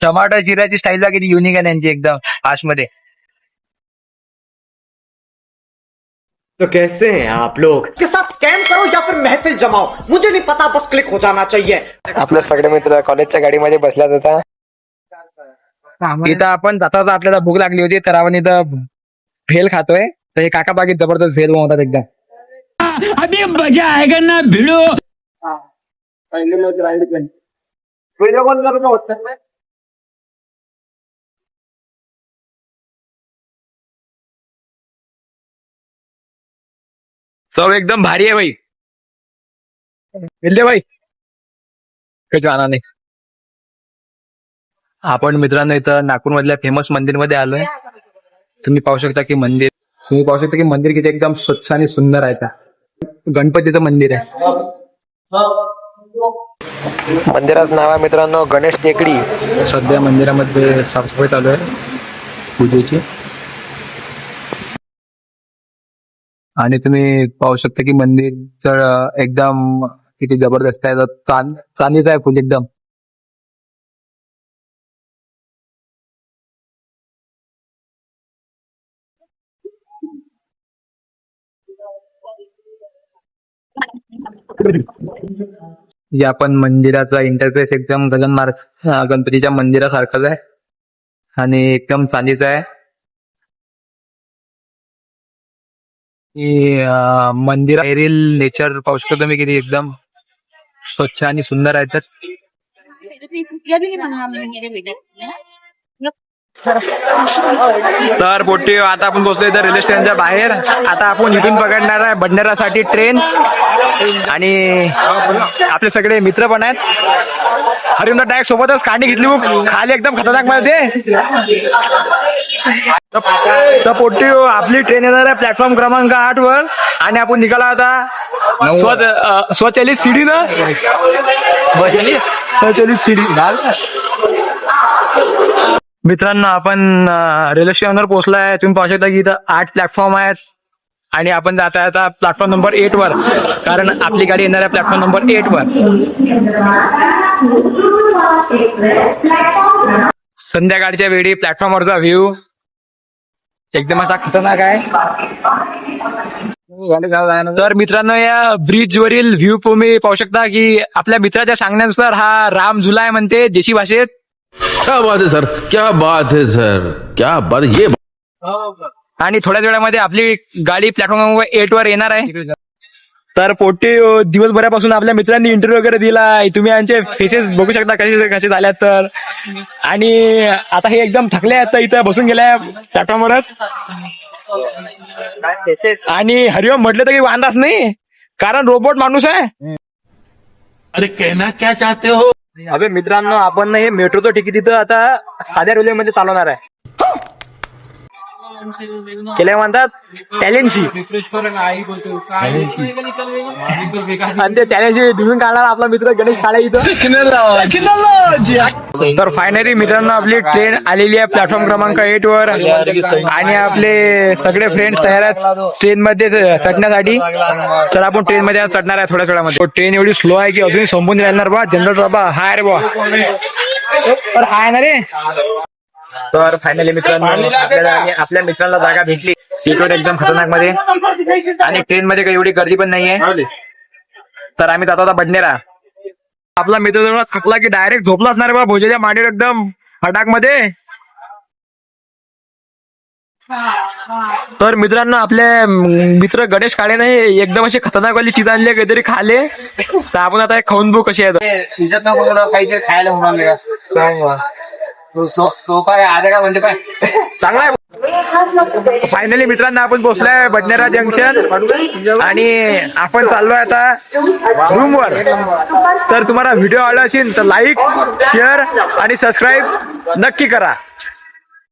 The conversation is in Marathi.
टमाटर जिऱ्याची स्टाईल किती युनिक आहे त्यांची एकदम आशमध्ये. तो कैसे हैं आप लोग? के साथ स्कैम करो या फिर महफिल जमाओ, मुझे नहीं पता, बस क्लिक हो जाना चाहिए. आपले सगळे मित्र कॉलेजच्या गाडीमध्ये बसल्यात होता. इथं आपण जाता जाता आपल्याला भूक लागली होती तर आपण इथं भेल खातोय. तर हे काका बागेत जबरदस्त भेल बनवतात एकदम. अभी मजा आएगा ना भिड़ो. चव एकदम भारी आहे भाई. मिळते भाई काही आणा नाही. आपण मित्रांनो इथं नागपूर मधल्या फेमस मंदिर मध्ये आलोय. तुम्ही पाहू शकता की मंदिर किती एकदम स्वच्छ आणि सुंदर आहे. त्या गणपतीचं मंदिर आहे. मंदिराचं नाव आहे मित्रांनो गणेश टेकडी. सध्या मंदिरामध्ये साफसफाई चालू आहे पूजेची. आणि तुम्ही पाहू शकता की मंदिरचं एकदम किती जबरदस्त आहे. चांदीचं आहे फुल एकदम. या पण मंदिराचा इंटरफेस एकदम गणपतीच्या मंदिरासारखाच आहे आणि एकदम चांदीचा आहे. मंदिरातील नेचर पाहू शकतो तुम्ही किती एकदम स्वच्छ आणि सुंदर आहे. तर पोटी आता आपण पोहोचलो इथं रेल्वे स्टेशनच्या बाहेर. आता आपण इथून पकडणार आहे भंडारासाठी ट्रेन. आणि आपले सगळे मित्र पण आहेत. हरिओम डायरेक्ट सोबतच कांडी घेतली खाली एकदम खतरनाक मध्ये. तर पोटी आपली ट्रेन येणार आहे प्लॅटफॉर्म क्रमांक 8 वर. आणि आपण निघाला आता स्वचलित सीडी ना स्वचलित सीडी. मित्रांनो आपण रेल्वे स्टेशनवर पोहोचलाय. तुम्ही पाहू शकता की इथं 8 प्लॅटफॉर्म आहेत आणि आपण जात आहे आता प्लॅटफॉर्म नंबर 8 वर. कारण आपली गाडी येणार आहे प्लॅटफॉर्म नंबर 8 वर. संध्याकाळच्या वेळी प्लॅटफॉर्मवरचा व्ह्यू एकदम असा खतरनाक आहे. तर मित्रांनो या ब्रिज वरील व्ह्यू तुम्ही पाहू शकता की आपल्या मित्राच्या सांगण्यानुसार हा राम झुला आहे म्हणते देशी भाषेत. क्या बात है सर, क्या बात है सर, क्या बात ये. आणि थोड्याच वेळामध्ये आपली गाडी प्लॅटफॉर्म नंबर 8 वर येणार आहे. तर पोटी दिवसभरापासून आपल्या मित्रांनी इंटरव्ह्यू वगैरे दिला. तुम्ही यांचे फेसेस बघू शकता कसे कसे झाल्यात. तर आणि आता हे एकदम थकले आहेत. इथं बसून गेल्या प्लॅटफॉर्मवरच. आणि हरिओम म्हटलं तर काही वांदाच नाही कारण रोबोट माणूस आहे. अरे कहना क्या चाहते हो? अबे मित्रांनो आपण हे मेट्रोचं तिकीट इथं आता साध्या रेल्वे मध्ये चालवणार आहे. केल्या म्हणतात टॅलेंटशी. आणि ते टॅलेंटशी धुवून काढणार आपला मित्र गणेश काळे इथं. तर फायनली मित्रांनो आपली ट्रेन आलेली आहे प्लॅटफॉर्म क्रमांक 8 वर. आणि आपले सगळे फ्रेंड्स तयार आहेत ट्रेन मध्ये चढण्यासाठी. तर आपण ट्रेन मध्ये चढणार आहे थोड्या वेळामध्ये. ट्रेन एवढी स्लो आहे की अजूनही संपून राहणार बा. जनरल बाबा हाय रे बा. तर हाय ना रे. तर फायनली मित्रांनो आपल्या मित्रांना जागा भेटली सीटवर एकदम खतरनाक मध्ये. आणि ट्रेन मध्ये काही एवढी गर्दी पण नाहीये. तर आम्ही जातो आता बडनेरा. आपला मित्र जवळ थकला की डायरेक्ट झोपला असणार बा भोजेच्या मांडीवर एकदम हटाक मध्ये. तर मित्रांनो आपले मित्र गणेश काळे नाही एकदम अशी खतरनाक वाली चीज आणली काहीतरी खाले. तर आपण आता खाऊन बघू कशी आहे. काहीतरी खायला म्हणून तो काय आधा का म्हणते पाय चांगला आहे. फायनली मित्रांनो आपण पोहोचलोय बडनेरा जंक्शन. आणि आपण चाललोय आता रूम वर. तर तुम्हाला व्हिडिओ आवडला असेल तर लाईक शेअर आणि सबस्क्राईब नक्की करा.